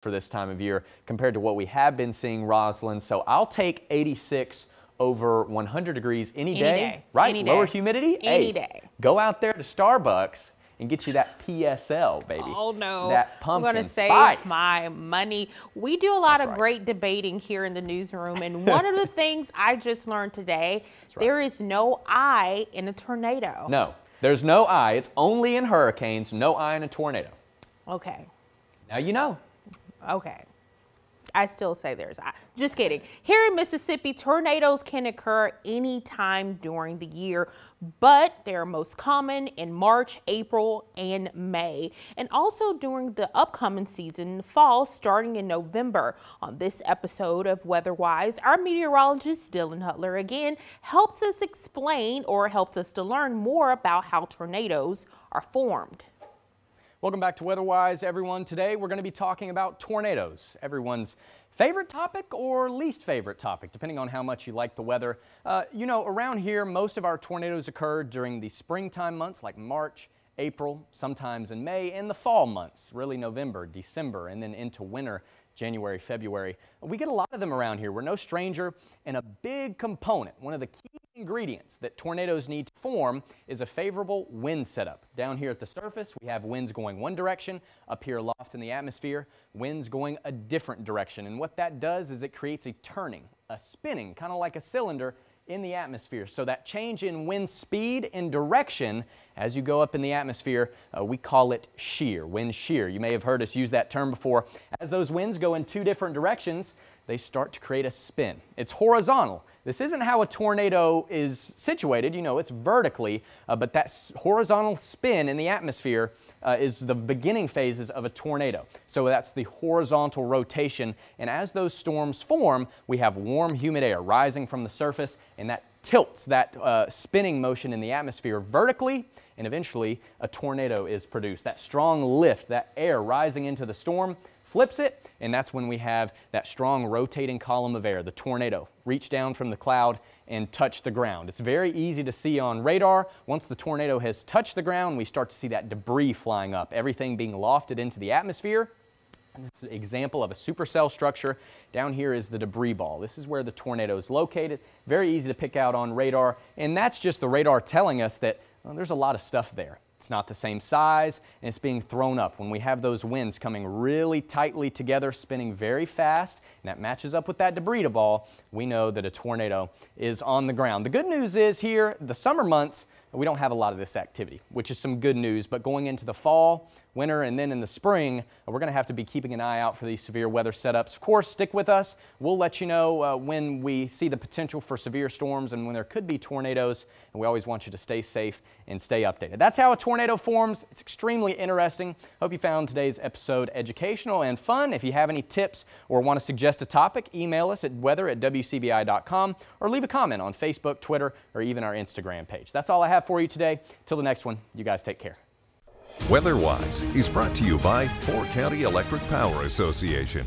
for this time of year compared to what we have been seeing, Rosalind. So I'll take 86 over 100 degrees any day. Right? Any Lower day. humidity? Any day. Go out there to Starbucks and get you that PSL, baby. Oh no, that pumpkin I'm gonna spice. save my money. We do a lot of great debating here in the newsroom, and one of the things I just learned today, there is no I in a tornado. No, there's no I. It's only in hurricanes, no I in a tornado. Okay. Now you know. Okay. I still say there's I. Just kidding. Here in Mississippi, tornadoes can occur anytime during the year, but they are most common in March, April, and May, and also during the upcoming season, fall, starting in November. On this episode of Weatherwise, our meteorologist Dylan Hutler again helps us explain, or helps us to learn more about how tornadoes are formed. Welcome back to Weatherwise, everyone. Today we're going to be talking about tornadoes, everyone's favorite topic or least favorite topic, depending on how much you like the weather. You know, around here, most of our tornadoes occur during the springtime months like March, April, sometimes in May, and the fall months, really November, December, and then into winter, January, February. We get a lot of them around here. We're no stranger, and a big component, one of the key ingredients that tornadoes need to form, is a favorable wind setup. Down here at the surface, we have winds going one direction. Up here aloft in the atmosphere, winds going a different direction. And what that does is it creates a turning, a spinning, kind of like a cylinder in the atmosphere. So that change in wind speed and direction as you go up in the atmosphere, we call it shear, wind shear. You may have heard us use that term before. As those winds go in two different directions, they start to create a spin. It's horizontal. This isn't how a tornado is situated. You know, it's vertically, but that horizontal spin in the atmosphere is the beginning phases of a tornado. So that's the horizontal rotation. And as those storms form, we have warm, humid air rising from the surface, and that tilts that spinning motion in the atmosphere vertically, and eventually a tornado is produced. That strong lift, that air rising into the storm, flips it, and that's when we have that strong rotating column of air, the tornado, reach down from the cloud and touch the ground. It's very easy to see on radar. Once the tornado has touched the ground, we start to see that debris flying up, everything being lofted into the atmosphere. And this is an example of a supercell structure. Down here is the debris ball. This is where the tornado is located. Very easy to pick out on radar, and that's just the radar telling us that there's a lot of stuff there. It's not the same size, and it's being thrown up. When we have those winds coming really tightly together, spinning very fast, and that matches up with that debris ball, we know that a tornado is on the ground. The good news is here, the summer months, we don't have a lot of this activity, which is some good news, but going into the fall, winter, and then in the spring, we're going to have to be keeping an eye out for these severe weather setups. Of course, stick with us. We'll let you know when we see the potential for severe storms and when there could be tornadoes, and we always want you to stay safe and stay updated. That's how a tornado forms. It's extremely interesting. Hope you found today's episode educational and fun. If you have any tips or want to suggest a topic, email us at weather@wcbi.com or leave a comment on Facebook, Twitter, or even our Instagram page. That's all I have for you today. Till the next one, you guys take care. Weatherwise is brought to you by Fort County Electric Power Association.